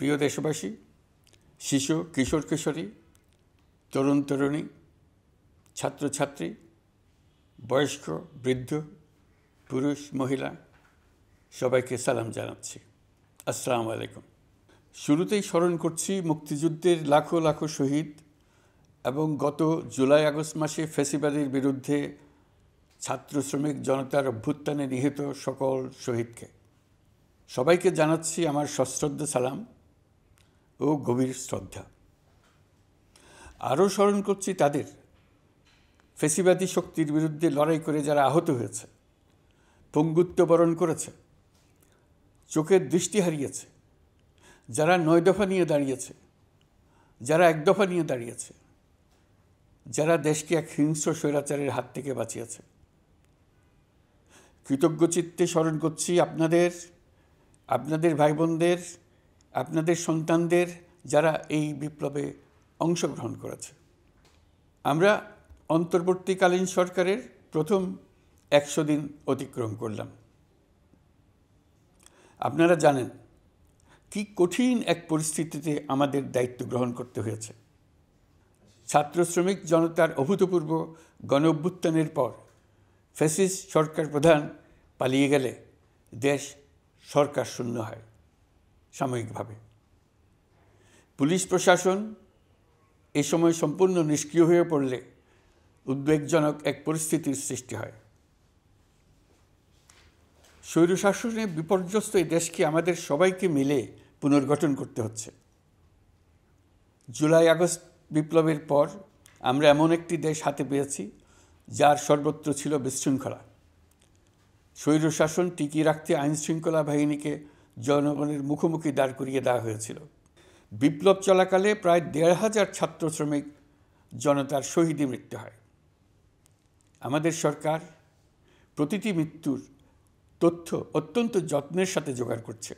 প্রিয় দেশবাসী, শিশু কিশোর কিশোরী, তরুণ তরুণী, ছাত্রছাত্রী, বয়স্ক বৃদ্ধ, পুরুষ মহিলা সবাইকে সালাম জানাচ্ছি। আসসালামু আলাইকুম। শুরুতেই স্মরণ করছি মুক্তিযুদ্ধের লাখো লাখো শহীদ এবং গত জুলাই আগস্ট মাসে ফ্যাসিবাদের বিরুদ্ধে ছাত্র শ্রমিক জনতার অভ্যুত্থানে নিহত সকল শহীদকে। সবাইকে জানাচ্ছি আমার সশ্রদ্ধ সালাম ও গভীর শ্রদ্ধা। আরও স্মরণ করছি তাদের, ফ্যাসিবাদী শক্তির বিরুদ্ধে লড়াই করে যারা আহত হয়েছে, পঙ্গুত্ব বরণ করেছে, চোখের দৃষ্টি হারিয়েছে, যারা ৯ দফা নিয়ে দাঁড়িয়েছে, যারা ১ দফা নিয়ে দাঁড়িয়েছে, যারা দেশকে এক হিংস্র স্বৈরাচারের হাত থেকে বাঁচিয়েছে। কৃতজ্ঞ চিত্তে স্মরণ করছি আপনাদের ভাই বোনদের, আপনাদের সন্তানদের যারা এই বিপ্লবে অংশগ্রহণ করেছে। আমরা অন্তর্বর্তীকালীন সরকারের প্রথম ১০০ দিন অতিক্রম করলাম। আপনারা জানেন কি কঠিন এক পরিস্থিতিতে আমাদের দায়িত্ব গ্রহণ করতে হয়েছে। ছাত্র শ্রমিক জনতার অভূতপূর্ব গণ অভ্যুত্থানের পর ফ্যাসিস্ট সরকার প্রধান পালিয়ে গেলে দেশ সরকার শূন্য হয় সাময়িকভাবে। পুলিশ প্রশাসন এ সময় সম্পূর্ণ নিষ্ক্রিয় হয়ে পড়লে উদ্বেগজনক এক পরিস্থিতির সৃষ্টি হয়। স্বৈরশাসনে বিপর্যস্ত এই দেশকে আমাদের সবাইকে মিলে পুনর্গঠন করতে হচ্ছে। জুলাই আগস্ট বিপ্লবের পর আমরা এমন একটি দেশ হাতে পেয়েছি যার সর্বত্র ছিল বিশৃঙ্খলা। স্বৈরশাসন টিকিয়ে রাখতে আইনশৃঙ্খলা বাহিনীকে জনগণের মুখোমুখি দাঁড় করিয়ে দেওয়া হয়েছিল। বিপ্লব চলাকালে প্রায় ১৫০০ ছাত্র শ্রমিক জনতার শহীদী মৃত্যু হয়। আমাদের সরকার প্রতিটি মৃত্যুর তথ্য অত্যন্ত যত্নের সাথে জোগাড় করছে।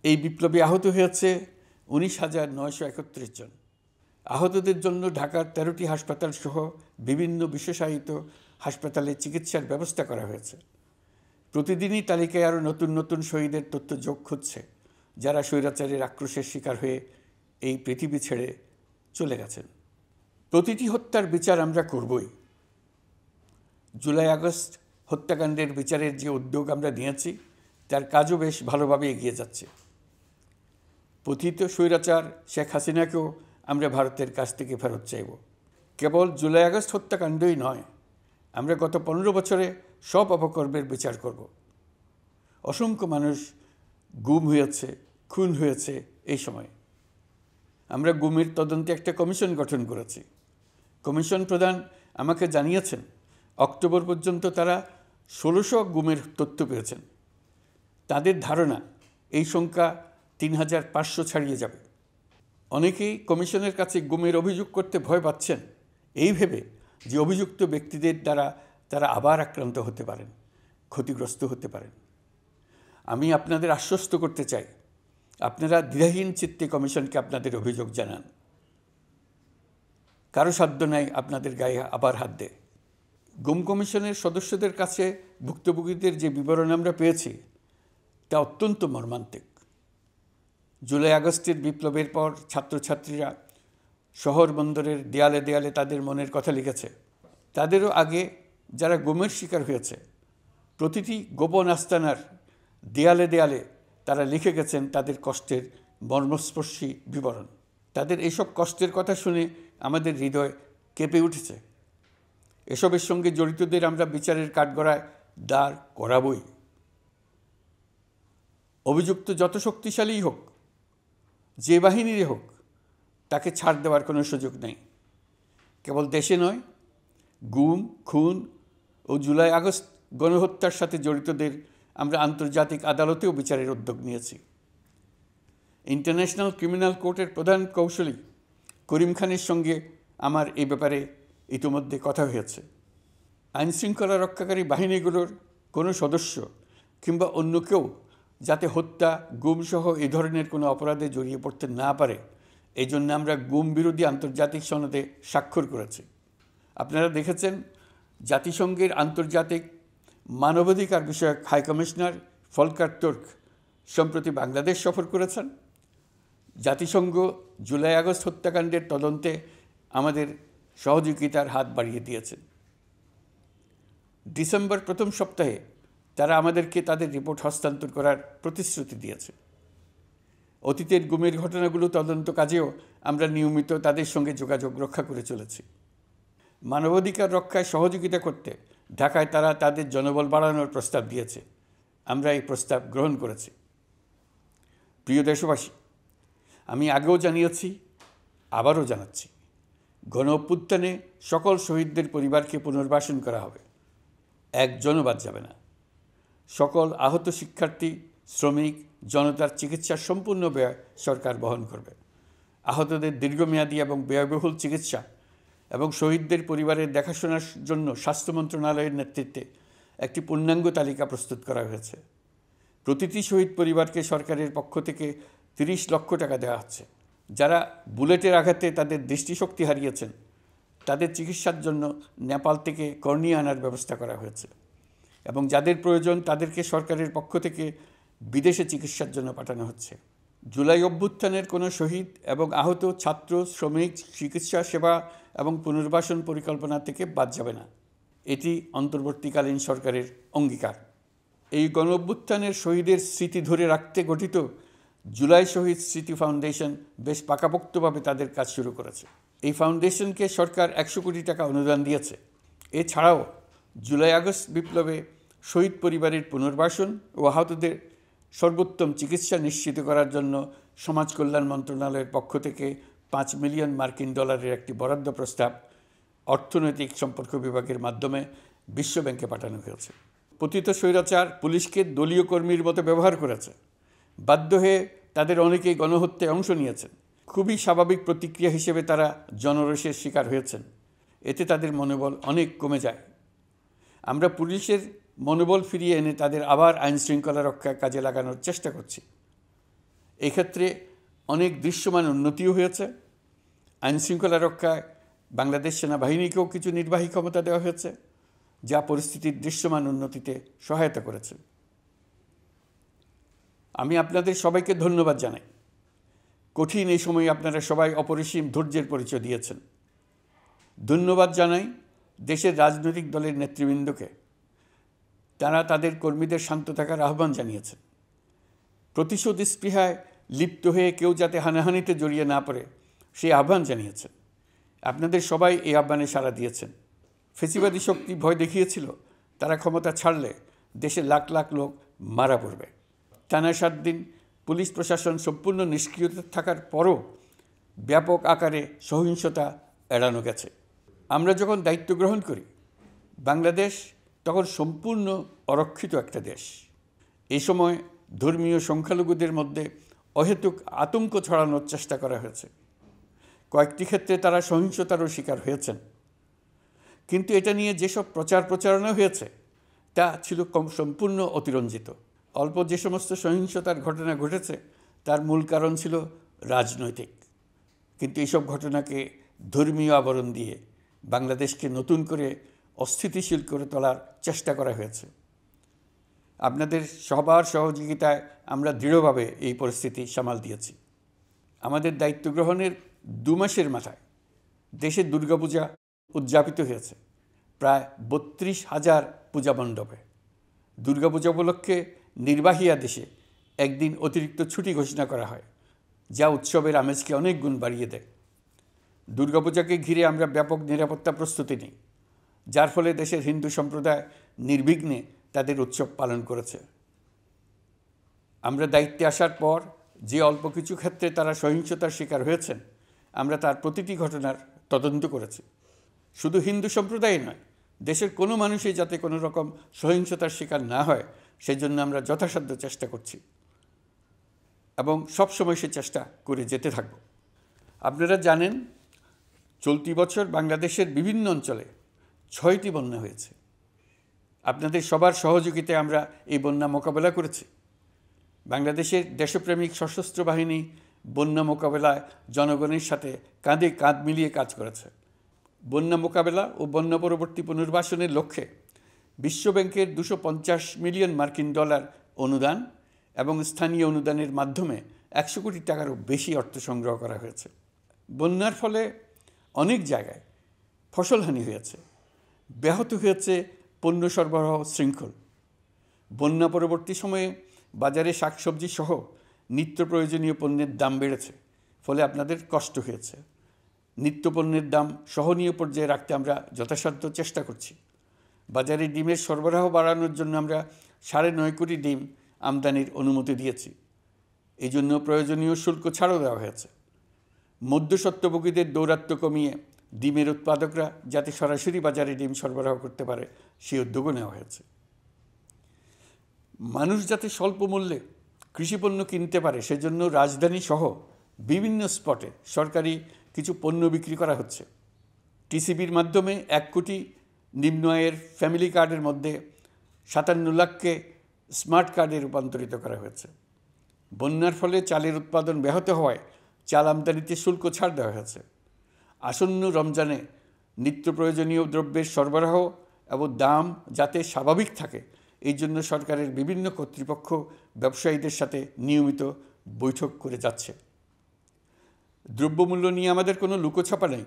এই বিপ্লবে আহত হয়েছে ১৯,৯৩১ জন। আহতদের জন্য ঢাকার ১৩টি হাসপাতাল সহ বিভিন্ন বিশেষায়িত হাসপাতালে চিকিৎসার ব্যবস্থা করা হয়েছে। প্রতিদিনই তালিকায় আরও নতুন নতুন শহীদের তথ্য যোগ হচ্ছে, যারা স্বৈরাচারের আক্রোশের শিকার হয়ে এই পৃথিবী ছেড়ে চলে গেছেন। প্রতিটি হত্যার বিচার আমরা করবই। জুলাই আগস্ট হত্যাকাণ্ডের বিচারের যে উদ্যোগ আমরা নিয়েছি তার কাজও বেশ ভালোভাবে এগিয়ে যাচ্ছে। পতিত স্বৈরাচার শেখ হাসিনাকেও আমরা ভারতের কাছ থেকে ফেরত চাইব। কেবল জুলাই আগস্ট হত্যাকাণ্ডই নয়, আমরা গত ১৫ বছরে সব অপকর্মের বিচার করব। অসংখ্য মানুষ গুম হয়েছে, খুন হয়েছে। এই সময় আমরা গুমের তদন্তে একটা কমিশন গঠন করেছি। কমিশন প্রধান আমাকে জানিয়েছেন অক্টোবর পর্যন্ত তারা ১৬০০ গুমের তথ্য পেয়েছেন। তাদের ধারণা এই সংখ্যা ৩৫০০ ছাড়িয়ে যাবে। অনেকেই কমিশনের কাছে গুমের অভিযোগ করতে ভয় পাচ্ছেন, এই ভেবে যে অভিযুক্ত ব্যক্তিদের দ্বারা তারা আবার আক্রান্ত হতে পারেন, ক্ষতিগ্রস্ত হতে পারেন। আমি আপনাদের আশ্বস্ত করতে চাই, আপনারা দ্বিধাহীন চিত্তে কমিশনকে আপনাদের অভিযোগ জানান। কারো সাধ্য নাই আপনাদের গায়ে আবার হাত দেয়। গুম কমিশনের সদস্যদের কাছে ভুক্তভোগীদের যে বিবরণ আমরা পেয়েছি তা অত্যন্ত মর্মান্তিক। জুলাই আগস্টের বিপ্লবের পর ছাত্রছাত্রীরা শহর বন্দরের দেয়ালে দেয়ালে তাদের মনের কথা লিখেছে। তাদেরও আগে যারা গুমের শিকার হয়েছে প্রতিটি গোপন আস্তানার দেয়ালে দেয়ালে তারা লিখে গেছেন তাদের কষ্টের মর্মস্পর্শী বিবরণ। তাদের এইসব কষ্টের কথা শুনে আমাদের হৃদয় কেঁপে উঠেছে। এসবের সঙ্গে জড়িতদের আমরা বিচারের কাঠগড়ায় দাঁড় করাবই। অভিযুক্ত যত শক্তিশালীই হোক, যে বাহিনীরই হোক, তাকে ছাড় দেওয়ার কোনো সুযোগ নেই। কেবল দেশে নয়, গুম, খুন ও জুলাই আগস্ট গণহত্যার সাথে জড়িতদের আমরা আন্তর্জাতিক আদালতেও বিচারের উদ্যোগ নিয়েছি। ইন্টারন্যাশনাল ক্রিমিনাল কোর্টের প্রধান কৌঁসুলি করিম খানের সঙ্গে আমার এই ব্যাপারে ইতিমধ্যে কথা হয়েছে। আইনশৃঙ্খলা রক্ষাকারী বাহিনীগুলোর কোনো সদস্য কিংবা অন্য কেউ যাতে হত্যা, গুমসহ এই ধরনের কোনো অপরাধে জড়িয়ে পড়তে না পারে, এই জন্য আমরা গুম বিরোধী আন্তর্জাতিক সনদে স্বাক্ষর করেছি। আপনারা দেখেছেন জাতিসংঘের আন্তর্জাতিক মানবাধিকার বিষয়ক হাই কমিশনার ফলকার তুর্ক সম্প্রতি বাংলাদেশ সফর করেছেন। জাতিসংঘ জুলাই আগস্ট হত্যাকাণ্ডের তদন্তে আমাদের সহযোগিতার হাত বাড়িয়ে দিয়েছেন। ডিসেম্বর প্রথম সপ্তাহে তারা আমাদেরকে তাদের রিপোর্ট হস্তান্তর করার প্রতিশ্রুতি দিয়েছে। অতীতের গুমের ঘটনাগুলো তদন্ত কাজেও আমরা নিয়মিত তাদের সঙ্গে যোগাযোগ রক্ষা করে চলেছি। মানবাধিকার রক্ষায় সহযোগিতা করতে ঢাকায় তারা তাদের জনবল বাড়ানোর প্রস্তাব দিয়েছে। আমরা এই প্রস্তাব গ্রহণ করেছি। প্রিয় দেশবাসী, আমি আগেও জানিয়েছি, আবারও জানাচ্ছি, গণ অভ্যুত্থানে সকল শহীদদের পরিবারকে পুনর্বাসন করা হবে। একজনও বাদ যাবে না। সকল আহত শিক্ষার্থী, শ্রমিক, জনতার চিকিৎসার সম্পূর্ণ ব্যয় সরকার বহন করবে। আহতদের দীর্ঘমেয়াদী এবং ব্যয়বহুল চিকিৎসা এবং শহীদদের পরিবারের দেখাশোনার জন্য স্বাস্থ্য মন্ত্রণালয়ের নেতৃত্বে একটি পূর্ণাঙ্গ তালিকা প্রস্তুত করা হয়েছে। প্রতিটি শহীদ পরিবারকে সরকারের পক্ষ থেকে 30 লক্ষ টাকা দেওয়া হচ্ছে। যারা বুলেটের আঘাতে তাদের দৃষ্টিশক্তি হারিয়েছেন, তাদের চিকিৎসার জন্য নেপাল থেকে কর্নিয়া আনার ব্যবস্থা করা হয়েছে এবং যাদের প্রয়োজন তাদেরকে সরকারের পক্ষ থেকে বিদেশে চিকিৎসার জন্য পাঠানো হচ্ছে। জুলাই অভ্যুত্থানের কোনো শহীদ এবং আহত ছাত্র, শ্রমিক চিকিৎসা সেবা এবং পুনর্বাসন পরিকল্পনা থেকে বাদ যাবে না। এটি অন্তর্বর্তীকালীন সরকারের অঙ্গীকার। এই গণ অভ্যুত্থানের শহীদের স্মৃতি ধরে রাখতে গঠিত জুলাই শহীদ স্মৃতি ফাউন্ডেশন বেশ পাকাপোক্তভাবে তাদের কাজ শুরু করেছে। এই ফাউন্ডেশনকে সরকার 100 কোটি টাকা অনুদান দিয়েছে। এছাড়াও জুলাই আগস্ট বিপ্লবে শহীদ পরিবারের পুনর্বাসন ও আহতদের সর্বোত্তম চিকিৎসা নিশ্চিত করার জন্য সমাজ কল্যাণ মন্ত্রণালয়ের পক্ষ থেকে $5 মিলিয়ন একটি বরাদ্দ প্রস্তাব অর্থনৈতিক সম্পর্ক বিভাগের মাধ্যমে বিশ্ব ব্যাংকে পাঠানো হয়েছে। পতিত স্বৈরাচার পুলিশকে দলীয় কর্মীর মতো ব্যবহার করেছে। বাধ্য হয়ে তাদের অনেকেই গণহত্যায় অংশ নিয়েছেন। খুবই স্বাভাবিক প্রতিক্রিয়া হিসেবে তারা জনরোষের শিকার হয়েছেন। এতে তাদের মনোবল অনেক কমে যায়। আমরা পুলিশের মনোবল ফিরিয়ে এনে তাদের আবার আইনশৃঙ্খলা রক্ষায় কাজে লাগানোর চেষ্টা করছি। এক্ষেত্রে অনেক দৃশ্যমান উন্নতিও হয়েছে। আইনশৃঙ্খলা রক্ষায় বাংলাদেশ সেনাবাহিনীকেও কিছু নির্বাহী ক্ষমতা দেওয়া হয়েছে, যা পরিস্থিতির দৃশ্যমান উন্নতিতে সহায়তা করেছে। আমি আপনাদের সবাইকে ধন্যবাদ জানাই। কঠিন এই সময়ে আপনারা সবাই অপরিসীম ধৈর্যের পরিচয় দিয়েছেন। ধন্যবাদ জানাই দেশের রাজনৈতিক দলের নেতৃবৃন্দকে। তারা তাদের কর্মীদের শান্ত থাকার আহ্বান জানিয়েছেন। প্রতিশোধ স্পৃহায় লিপ্ত হয়ে কেউ যাতে হানাহানিতে জড়িয়ে না পড়ে সেই আহ্বান জানিয়েছেন। আপনাদের সবাই এই আহ্বানে সাড়া দিয়েছেন। ফেসিবাদী শক্তি ভয় দেখিয়েছিল তারা ক্ষমতা ছাড়লে দেশে লাখ লাখ লোক মারা পড়বে। টানা 7 দিন পুলিশ প্রশাসন সম্পূর্ণ নিষ্ক্রিয়তা থাকার পরও ব্যাপক আকারে সহিংসতা এড়ানো গেছে। আমরা যখন দায়িত্ব গ্রহণ করি, বাংলাদেশ তখন সম্পূর্ণ অরক্ষিত একটা দেশ। এই সময় ধর্মীয় সংখ্যালঘুদের মধ্যে অহেতুক আতঙ্ক ছড়ানোর চেষ্টা করা হয়েছে। কয়েকটি ক্ষেত্রে তারা সহিংসতারও শিকার হয়েছেন। কিন্তু এটা নিয়ে যেসব প্রচারণা হয়েছে তা ছিল সম্পূর্ণ অতিরঞ্জিত। অল্প যে সমস্ত সহিংসতার ঘটনা ঘটেছে তার মূল কারণ ছিল রাজনৈতিক। কিন্তু এইসব ঘটনাকে ধর্মীয় আবরণ দিয়ে বাংলাদেশকে নতুন করে অস্থিতিশীল করে তোলার চেষ্টা করা হয়েছে। আপনাদের সবার সহযোগিতায় আমরা দৃঢ়ভাবে এই পরিস্থিতি সামাল দিয়েছি। আমাদের দায়িত্ব গ্রহণের 2 মাসের মাথায় দেশে দুর্গাপূজা উদযাপিত হয়েছে প্রায় 32,000 পূজা মণ্ডপে। দুর্গাপূজা উপলক্ষে নির্বাহী আদেশে একদিন অতিরিক্ত ছুটি ঘোষণা করা হয়, যা উৎসবের আমেজকে অনেক গুণ বাড়িয়ে দেয়। দুর্গাপূজাকে ঘিরে আমরা ব্যাপক নিরাপত্তা প্রস্তুতি নিই, যার ফলে দেশের হিন্দু সম্প্রদায় নির্বিঘ্নে তাদের উৎসব পালন করেছে। আমরা দায়িত্বে আসার পর যে অল্প কিছু ক্ষেত্রে তারা সহিংসতার শিকার হয়েছেন, আমরা তার প্রতিটি ঘটনার তদন্ত করেছি। শুধু হিন্দু সম্প্রদায় নয়, দেশের কোনো মানুষই যাতে কোনো রকম সহিংসতার শিকার না হয় সেজন্য আমরা যথাসাধ্য চেষ্টা করছি এবং সবসময় সে চেষ্টা করে যেতে থাকব। আপনারা জানেন, চলতি বছর বাংলাদেশের বিভিন্ন অঞ্চলে 6টি বন্যা হয়েছে। আপনাদের সবার সহযোগিতায় আমরা এই বন্যা মোকাবেলা করেছি। বাংলাদেশের দেশপ্রেমিক সশস্ত্র বাহিনী বন্যা মোকাবেলায় জনগণের সাথে কাঁধে কাঁধ মিলিয়ে কাজ করেছে। বন্যা মোকাবেলা ও বন্যা পরবর্তী পুনর্বাসনের লক্ষ্যে বিশ্বব্যাংকের $250 মিলিয়ন অনুদান এবং স্থানীয় অনুদানের মাধ্যমে 100 কোটি টাকারও বেশি অর্থ সংগ্রহ করা হয়েছে। বন্যার ফলে অনেক জায়গায় ফসলহানি হয়েছে, ব্যাহত হয়েছে পণ্য সরবরাহ শৃঙ্খল। বন্যা পরবর্তী সময়ে বাজারে শাকসবজি সহ নিত্য প্রয়োজনীয় পণ্যের দাম বেড়েছে, ফলে আপনাদের কষ্ট হয়েছে। নিত্যপণ্যের দাম সহনীয় পর্যায়ে রাখতে আমরা যথাসাধ্য চেষ্টা করছি। বাজারে ডিমের সরবরাহ বাড়ানোর জন্য আমরা 9.5 কোটি ডিম আমদানির অনুমতি দিয়েছি। এই জন্য প্রয়োজনীয় শুল্ক ছাড়ও দেওয়া হয়েছে। মধ্যস্বত্বভোগীদের দৌরাত্ম্য কমিয়ে ডিমের উৎপাদকরা যাতে সরাসরি বাজারে ডিম সরবরাহ করতে পারে সেই উদ্যোগও নেওয়া হয়েছে। মানুষ যাতে স্বল্প মূল্যে কৃষিপণ্য কিনতে পারে সেজন্য রাজধানী সহ বিভিন্ন স্পটে সরকারি কিছু পণ্য বিক্রি করা হচ্ছে। টিসিবির মাধ্যমে 1 কোটি নিম্ন আয়ের ফ্যামিলি কার্ডের মধ্যে 57 লাখকে স্মার্ট কার্ডে রূপান্তরিত করা হয়েছে। বন্যার ফলে চালের উৎপাদন ব্যাহত হওয়ায় চাল আমদানিতে শুল্ক ছাড় দেওয়া হয়েছে। আসন্ন রমজানে নিত্য প্রয়োজনীয় দ্রব্যের সরবরাহ এবং দাম যাতে স্বাভাবিক থাকে এই জন্য সরকারের বিভিন্ন কর্তৃপক্ষ ব্যবসায়ীদের সাথে নিয়মিত বৈঠক করে যাচ্ছে। দ্রব্যমূল্য নিয়ে আমাদের কোনো লুকোছাপা নেই।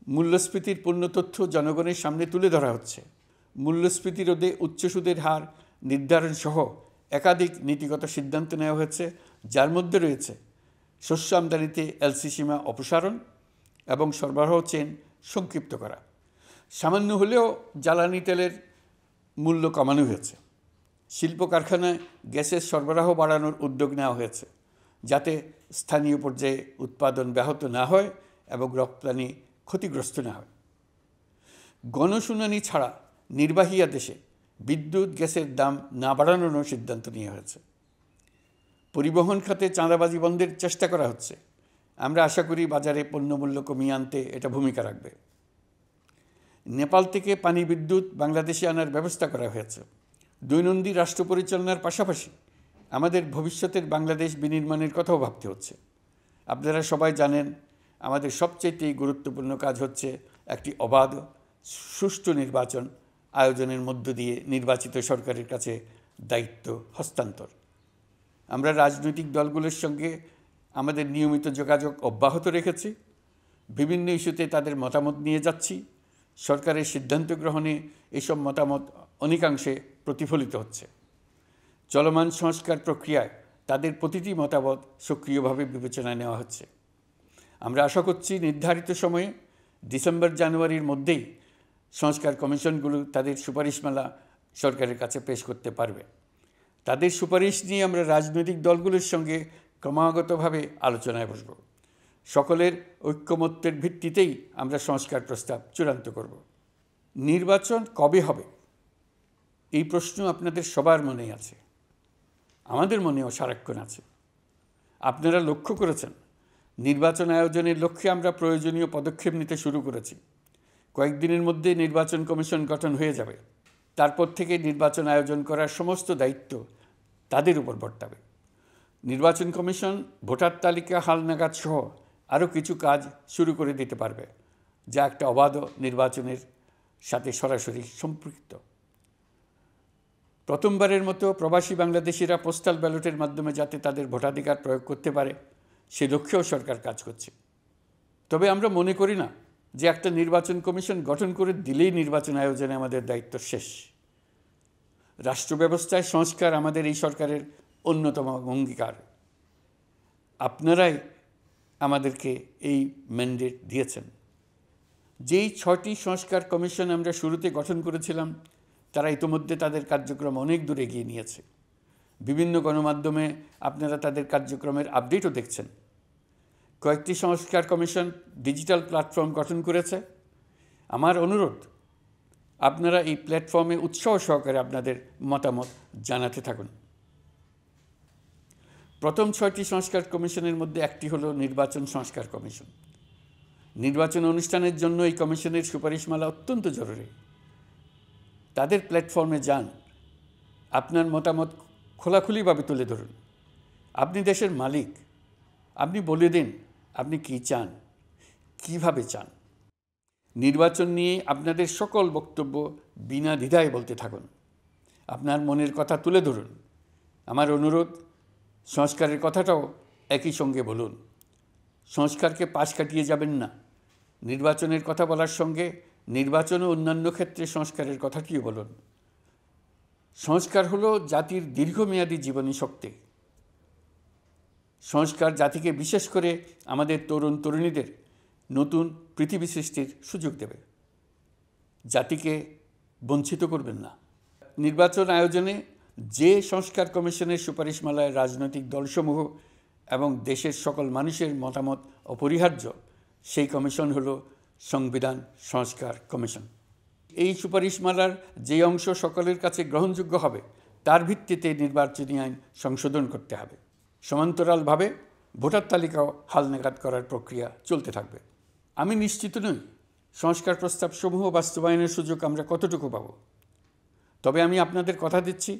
মূল্যস্ফীতির পূর্ণ তথ্য জনগণের সামনে তুলে ধরা হচ্ছে। মূল্যস্ফীতি রোধে উচ্চ সুদের হার নির্ধারণ সহ একাধিক নীতিগত সিদ্ধান্ত নেওয়া হয়েছে, যার মধ্যে রয়েছে শস্য আমদানিতে এলসি সীমা অপসারণ এবং সরবরাহ চেইন সংক্ষিপ্ত করা। সামান্য হলেও জ্বালানি তেলের মূল্য কমানো হয়েছে। শিল্প কারখানায় গ্যাসের সরবরাহ বাড়ানোর উদ্যোগ নেওয়া হয়েছে, যাতে স্থানীয় পর্যায়ে উৎপাদন ব্যাহত না হয় এবং রপ্তানি ক্ষতিগ্রস্ত না হয়। গণশুনানি ছাড়া নির্বাহী আদেশে বিদ্যুৎ গ্যাসের দাম না বাড়ানোর সিদ্ধান্ত নেওয়া হয়েছে। পরিবহন খাতে চাঁদাবাজি বন্ধের চেষ্টা করা হচ্ছে। আমরা আশা করি বাজারে পণ্যমূল্য কমিয়ে আনতে এটা ভূমিকা রাখবে। নেপাল থেকে পানি বিদ্যুৎ বাংলাদেশে আনার ব্যবস্থা করা হয়েছে। দৈনন্দিন রাষ্ট্র পরিচালনার পাশাপাশি আমাদের ভবিষ্যতের বাংলাদেশ বিনির্মাণের কথাও ভাবতে হচ্ছে। আপনারা সবাই জানেন আমাদের সবচেয়ে গুরুত্বপূর্ণ কাজ হচ্ছে একটি অবাধ সুষ্ঠু নির্বাচন আয়োজনের মধ্য দিয়ে নির্বাচিত সরকারের কাছে দায়িত্ব হস্তান্তর। আমরা রাজনৈতিক দলগুলোর সঙ্গে আমাদের নিয়মিত যোগাযোগ অব্যাহত রেখেছি। বিভিন্ন ইস্যুতে তাদের মতামত নিয়ে যাচ্ছি। সরকারের সিদ্ধান্ত গ্রহণে এসব মতামত অনেকাংশে প্রতিফলিত হচ্ছে। চলমান সংস্কার প্রক্রিয়ায় তাদের প্রতিটি মতামত সক্রিয়ভাবে বিবেচনায় নেওয়া হচ্ছে। আমরা আশা করছি নির্ধারিত সময়ে ডিসেম্বর-জানুয়ারির মধ্যেই সংস্কার কমিশনগুলো তাদের সুপারিশমালা সরকারের কাছে পেশ করতে পারবে। তাদের সুপারিশ নিয়ে আমরা রাজনৈতিক দলগুলোর সঙ্গে ক্রমাগতভাবে আলোচনায় বসব। সকলের ঐক্যমত্যের ভিত্তিতেই আমরা সংস্কার প্রস্তাব চূড়ান্ত করব। নির্বাচন কবে হবে এই প্রশ্ন আপনাদের সবার মনেই আছে, আমাদের মনেও সারাক্ষণ আছে। আপনারা লক্ষ্য করেছেন নির্বাচন আয়োজনের লক্ষ্যে আমরা প্রয়োজনীয় পদক্ষেপ নিতে শুরু করেছি। কয়েকদিনের মধ্যে নির্বাচন কমিশন গঠন হয়ে যাবে। তারপর থেকে নির্বাচন আয়োজন করার সমস্ত দায়িত্ব তাদের উপর বর্তাবে। নির্বাচন কমিশন ভোটার তালিকা হালনাগাদ সহ আরও কিছু কাজ শুরু করে দিতে পারবে, যা একটা অবাধ নির্বাচনের সাথে সরাসরি সম্পৃক্ত। প্রথমবারের মতো প্রবাসী বাংলাদেশিরা পোস্টাল ব্যালটের মাধ্যমে যাতে তাদের ভোটাধিকার প্রয়োগ করতে পারে সে লক্ষ্যেও সরকার কাজ করছে। তবে আমরা মনে করি না যে একটা নির্বাচন কমিশন গঠন করে দিলেই নির্বাচন আয়োজনে আমাদের দায়িত্ব শেষ। রাষ্ট্র ব্যবস্থায় সংস্কার আমাদের এই সরকারের অন্যতম অঙ্গীকার। আপনারাই আমাদেরকে এই ম্যান্ডেট দিয়েছেন। যেই 6টি সংস্কার কমিশন আমরা শুরুতে গঠন করেছিলাম তারা ইতিমধ্যে তাদের কার্যক্রম অনেক দূর এগিয়ে নিয়েছে। বিভিন্ন গণমাধ্যমে আপনারা তাদের কার্যক্রমের আপডেটও দেখছেন। কয়েকটি সংস্কার কমিশন ডিজিটাল প্ল্যাটফর্ম গঠন করেছে। আমার অনুরোধ আপনারা এই প্ল্যাটফর্মে উৎসাহ সহকারে আপনাদের মতামত জানাতে থাকুন। প্রথম 6টি সংস্কার কমিশনের মধ্যে একটি হলো নির্বাচন সংস্কার কমিশন। নির্বাচন অনুষ্ঠানের জন্য এই কমিশনের সুপারিশমালা অত্যন্ত জরুরি। তাদের প্ল্যাটফর্মে যান, আপনার মতামত খোলাখুলিভাবে তুলে ধরুন। আপনি দেশের মালিক, আপনি বলে দিন আপনি কি চান, কিভাবে চান। নির্বাচন নিয়ে আপনাদের সকল বক্তব্য বিনা দ্বিধায় বলতে থাকুন। আপনার মনের কথা তুলে ধরুন। আমার অনুরোধ, সংস্কারের কথাটাও একই সঙ্গে বলুন। সংস্কারকে পাশ কাটিয়ে যাবেন না। নির্বাচনের কথা বলার সঙ্গে নির্বাচন ও অন্যান্য ক্ষেত্রে সংস্কারের কথাটিও বলুন। সংস্কার হলো জাতির দীর্ঘমেয়াদী জীবনী শক্তি। সংস্কার জাতিকে, বিশেষ করে আমাদের তরুণ তরুণীদের, নতুন পৃথিবী সৃষ্টির সুযোগ দেবে। জাতিকে বঞ্চিত করবেন না। নির্বাচন আয়োজনে যে সংস্কার কমিশনের সুপারিশমালায় রাজনৈতিক দলসমূহ এবং দেশের সকল মানুষের মতামত অপরিহার্য, সেই কমিশন হলো সংবিধান সংস্কার কমিশন। এই সুপারিশমালার যে অংশ সকলের কাছে গ্রহণযোগ্য হবে তার ভিত্তিতে নির্বাচনী আইন সংশোধন করতে হবে। সমান্তরালভাবে ভোটার তালিকাও হালনাগাদ করার প্রক্রিয়া চলতে থাকবে। আমি নিশ্চিত নই সংস্কার প্রস্তাবসমূহ বাস্তবায়নের সুযোগ আমরা কতটুকু পাব। তবে আমি আপনাদের কথা দিচ্ছি,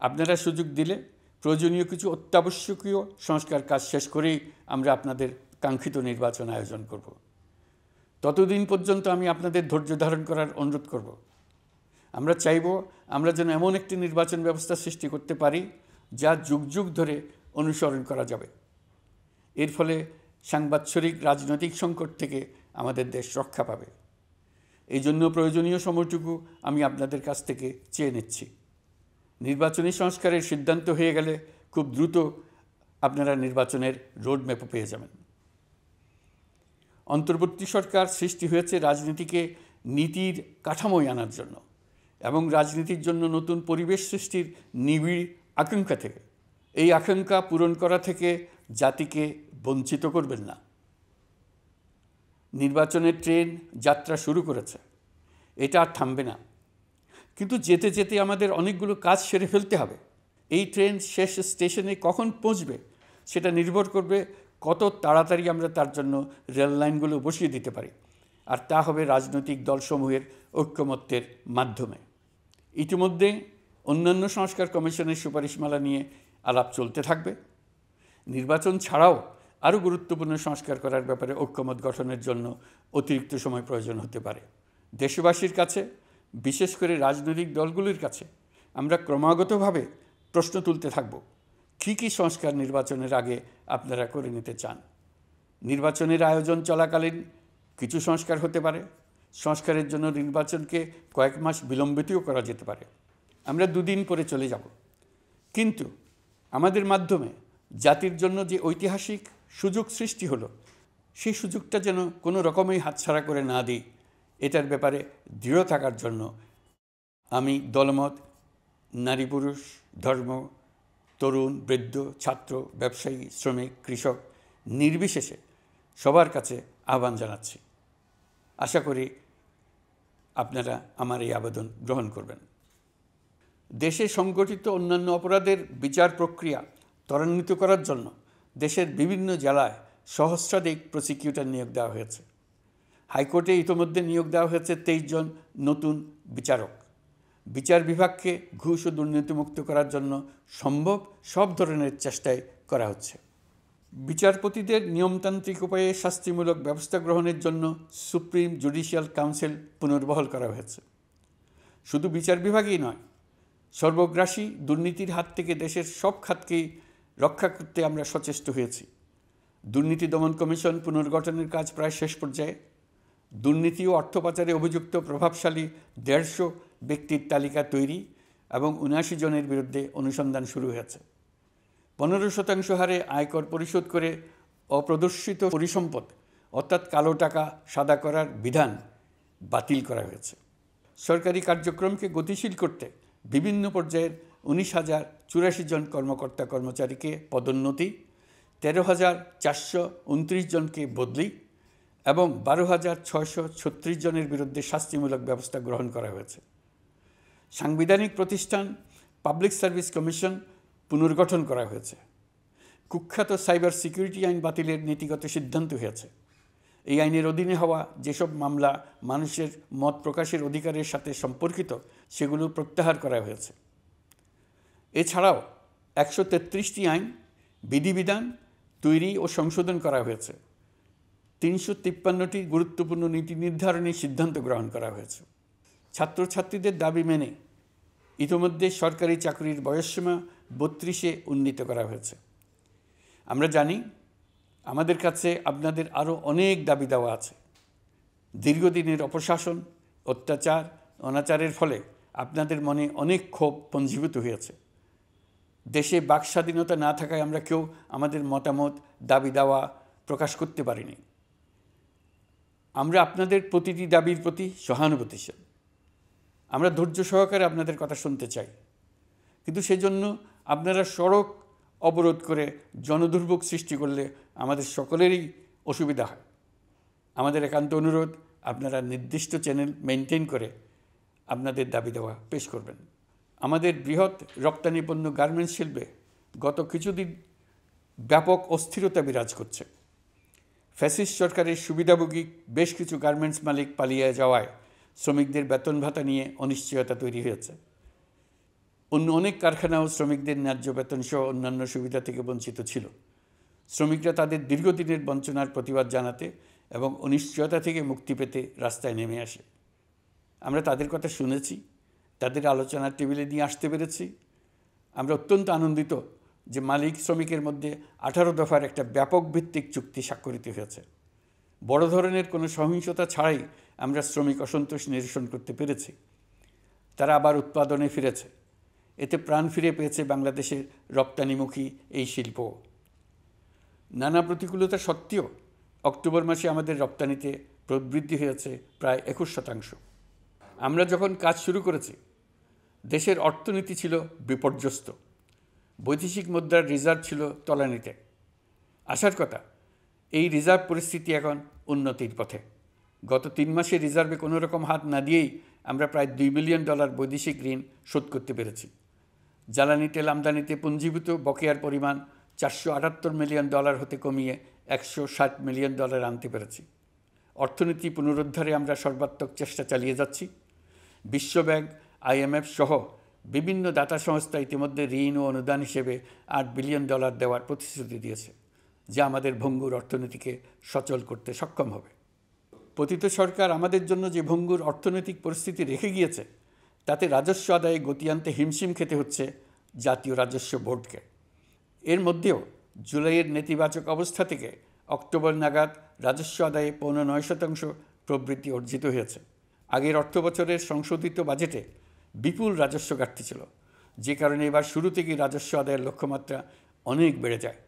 আপনারা সুযোগ দিলে প্রয়োজনীয় কিছু অত্যাবশ্যকীয় সংস্কার কাজ শেষ করেই আমরা আপনাদের কাঙ্ক্ষিত নির্বাচন আয়োজন করব। ততদিন পর্যন্ত আমি আপনাদের ধৈর্য ধারণ করার অনুরোধ করব। আমরা চাইব আমরা যেন এমন একটি নির্বাচন ব্যবস্থা সৃষ্টি করতে পারি যা যুগ যুগ ধরে অনুসরণ করা যাবে। এর ফলে সাংবৎসরিক রাজনৈতিক সংকট থেকে আমাদের দেশ রক্ষা পাবে। এই জন্য প্রয়োজনীয় সময়টুকু আমি আপনাদের কাছ থেকে চেয়ে নিচ্ছি। নির্বাচনী সংস্কারের সিদ্ধান্ত হয়ে গেলে খুব দ্রুত আপনারা নির্বাচনের রোডম্যাপও পেয়ে যাবেন। অন্তর্বর্তী সরকার সৃষ্টি হয়েছে রাজনীতিকে নীতির কাঠামোয় আনার জন্য এবং রাজনীতির জন্য নতুন পরিবেশ সৃষ্টির নিবিড় আকাঙ্ক্ষা থেকে। এই আকাঙ্ক্ষা পূরণ করা থেকে জাতিকে বঞ্চিত করবেন না। নির্বাচনের ট্রেন যাত্রা শুরু করেছে, এটা আর থামবে না। কিন্তু যেতে যেতে আমাদের অনেকগুলো কাজ সেরে ফেলতে হবে। এই ট্রেন শেষ স্টেশনে কখন পৌঁছবে সেটা নির্ভর করবে কত তাড়াতাড়ি আমরা তার জন্য রেল লাইনগুলো বসিয়ে দিতে পারি, আর তা হবে রাজনৈতিক দলসমূহের ঐক্যমত্যের মাধ্যমে। ইতিমধ্যে অন্যান্য সংস্কার কমিশনের সুপারিশমালা নিয়ে আলাপ চলতে থাকবে। নির্বাচন ছাড়াও আরও গুরুত্বপূর্ণ সংস্কার করার ব্যাপারে ঐক্যমত গঠনের জন্য অতিরিক্ত সময় প্রয়োজন হতে পারে। দেশবাসীর কাছে, বিশেষ করে রাজনৈতিক দলগুলির কাছে আমরা ক্রমাগতভাবে প্রশ্ন তুলতে থাকব, কী কী সংস্কার নির্বাচনের আগে আপনারা করে নিতে চান। নির্বাচনের আয়োজন চলাকালীন কিছু সংস্কার হতে পারে। সংস্কারের জন্য নির্বাচনকে কয়েক মাস বিলম্বিতও করা যেতে পারে। আমরা দুদিন পরে চলে যাব, কিন্তু আমাদের মাধ্যমে জাতির জন্য যে ঐতিহাসিক সুযোগ সৃষ্টি হলো, সেই সুযোগটা যেন কোনো রকমেই হাতছাড়া করে না দিই, এটার ব্যাপারে দৃঢ় থাকার জন্য আমি দলমত, নারী পুরুষ, ধর্ম, তরুণ, বৃদ্ধ, ছাত্র, ব্যবসায়ী, শ্রমিক, কৃষক নির্বিশেষে সবার কাছে আহ্বান জানাচ্ছি। আশা করি আপনারা আমার এই আবেদন গ্রহণ করবেন। দেশে সংগঠিত অন্যান্য অপরাধের বিচার প্রক্রিয়া ত্বরান্বিত করার জন্য দেশের বিভিন্ন জেলায় সহস্রাধিক প্রসিকিউটর নিয়োগ দেওয়া হয়েছে। হাইকোর্টে ইতিমধ্যে নিয়োগ দেওয়া হয়েছে 23 জন নতুন বিচারক। বিচার বিভাগকে ঘুষ ও দুর্নীতিমুক্ত করার জন্য সম্ভব সব ধরনের চেষ্টাই করা হচ্ছে। বিচারপতিদের নিয়মতান্ত্রিক উপায়ে শাস্তিমূলক ব্যবস্থা গ্রহণের জন্য সুপ্রিম জুডিশিয়াল কাউন্সিল পুনর্বহাল করা হয়েছে। শুধু বিচার বিভাগই নয়, সর্বগ্রাসী দুর্নীতির হাত থেকে দেশের সব খাতকেই রক্ষা করতে আমরা সচেষ্ট হয়েছি। দুর্নীতি দমন কমিশন পুনর্গঠনের কাজ প্রায় শেষ পর্যায়ে। দুর্নীতি ও অর্থ পাচারে অভিযুক্ত প্রভাবশালী 150 ব্যক্তির তালিকা তৈরি এবং 79 জনের বিরুদ্ধে অনুসন্ধান শুরু হয়েছে। 15% হারে আয়কর পরিশোধ করে অপ্রদর্শিত পরিসম্পদ অর্থাৎ কালো টাকা সাদা করার বিধান বাতিল করা হয়েছে। সরকারি কার্যক্রমকে গতিশীল করতে বিভিন্ন পর্যায়ের 19,084 জন কর্মকর্তা কর্মচারীকে পদোন্নতি, 13,429 জনকে বদলি এবং 12,636 জনের বিরুদ্ধে শাস্তিমূলক ব্যবস্থা গ্রহণ করা হয়েছে। সাংবিধানিক প্রতিষ্ঠান পাবলিক সার্ভিস কমিশন পুনর্গঠন করা হয়েছে। কুখ্যাত সাইবার সিকিউরিটি আইন বাতিলের নীতিগত সিদ্ধান্ত হয়েছে। এই আইনের অধীনে হওয়া যেসব মামলা মানুষের মত প্রকাশের অধিকারের সাথে সম্পর্কিত সেগুলো প্রত্যাহার করা হয়েছে। এছাড়াও 133টি আইন বিধিবিধান তৈরি ও সংশোধন করা হয়েছে। 353টি গুরুত্বপূর্ণ নীতি নির্ধারণী সিদ্ধান্ত গ্রহণ করা হয়েছে। ছাত্রছাত্রীদের দাবি মেনে ইতিমধ্যে সরকারি চাকরির বয়সসীমা 32-এ উন্নীত করা হয়েছে। আমরা জানি আমাদের কাছে আপনাদের আরও অনেক দাবি দেওয়া আছে। দীর্ঘদিনের অপশাসন, অত্যাচার, অনাচারের ফলে আপনাদের মনে অনেক ক্ষোভ পঞ্জীভূত হয়েছে। দেশে বাক স্বাধীনতা না থাকায় আমরা কেউ আমাদের মতামত, দাবি দেওয়া প্রকাশ করতে পারিনি। আমরা আপনাদের প্রতিটি দাবির প্রতি সহানুভূতিশীল। আমরা ধৈর্য সহকারে আপনাদের কথা শুনতে চাই, কিন্তু সেজন্য আপনারা সড়ক অবরোধ করে জনদুর্ভোগ সৃষ্টি করলে আমাদের সকলেরই অসুবিধা হয়। আমাদের একান্ত অনুরোধ, আপনারা নির্দিষ্ট চ্যানেল মেনটেন করে আপনাদের দাবি দেওয়া পেশ করবেন। আমাদের বৃহৎ রপ্তানি পণ্য গার্মেন্টস শিল্পে গত কিছুদিন ব্যাপক অস্থিরতা বিরাজ করছে। ফ্যাসিস্ট সরকারের সুবিধাভোগী বেশ কিছু গার্মেন্টস মালিক পালিয়ে যাওয়ায় শ্রমিকদের বেতন ভাতা নিয়ে অনিশ্চয়তা তৈরি হয়েছে। অন্য অনেক কারখানাও শ্রমিকদের ন্যায্য বেতন সহ অন্যান্য সুবিধা থেকে বঞ্চিত ছিল। শ্রমিকরা তাদের দীর্ঘদিনের বঞ্চনার প্রতিবাদ জানাতে এবং অনিশ্চয়তা থেকে মুক্তি পেতে রাস্তায় নেমে আসে। আমরা তাদের কথা শুনেছি, তাদের আলোচনার টেবিলে নিয়ে আসতে পেরেছি। আমরা অত্যন্ত আনন্দিত যে মালিক শ্রমিকের মধ্যে 18 দফার একটা ব্যাপক ভিত্তিক চুক্তি স্বাক্ষরিত হয়েছে। বড় ধরনের কোনো সহিংসতা ছাড়াই আমরা শ্রমিক অসন্তোষ নিরসন করতে পেরেছি। তারা আবার উৎপাদনে ফিরেছে। এতে প্রাণ ফিরে পেয়েছে বাংলাদেশের রপ্তানিমুখী এই শিল্প। নানা প্রতিকূলতা সত্ত্বেও অক্টোবর মাসে আমাদের রপ্তানিতে প্রবৃদ্ধি হয়েছে প্রায় 21%। আমরা যখন কাজ শুরু করেছি দেশের অর্থনীতি ছিল বিপর্যস্ত। বৈদেশিক মুদ্রার রিজার্ভ ছিল তলানিতে। আসার কথা, এই রিজার্ভ পরিস্থিতি এখন উন্নতির পথে। গত 3 মাসে রিজার্ভে কোনো রকম হাত না দিয়েই আমরা প্রায় $2 বিলিয়ন বৈদেশিক ঋণ শোধ করতে পেরেছি। জ্বালানি তেল আমদানিতে পুঞ্জীভূত বকেয়ার পরিমাণ $478 মিলিয়ন হতে কমিয়ে $160 মিলিয়ন আনতে পেরেছি। অর্থনীতি পুনরুদ্ধারে আমরা সর্বাত্মক চেষ্টা চালিয়ে যাচ্ছি। বিশ্বব্যাংক, IMF সহ বিভিন্ন দাতা সংস্থা ইতিমধ্যে ঋণ ও অনুদান হিসেবে $8 বিলিয়ন দেওয়ার প্রতিশ্রুতি দিয়েছে, যা আমাদের ভঙ্গুর অর্থনীতিকে সচল করতে সক্ষম হবে। পতিত সরকার আমাদের জন্য যে ভঙ্গুর অর্থনৈতিক পরিস্থিতি রেখে গিয়েছে, তাতে রাজস্ব আদায়ে গতি আনতে হিমশিম খেতে হচ্ছে জাতীয় রাজস্ব বোর্ডকে। এর মধ্যেও জুলাইয়ের নেতিবাচক অবস্থা থেকে অক্টোবর নাগাদ রাজস্ব আদায়ে 9.9% প্রবৃদ্ধি অর্জিত হয়েছে। আগের অর্থবছরের সংশোধিত বাজেটে বিপুল রাজস্ব ঘাটতি ছিল, যে কারণে এবার শুরু থেকেই রাজস্ব আদায়ের লক্ষ্যমাত্রা অনেক বেড়ে যায়।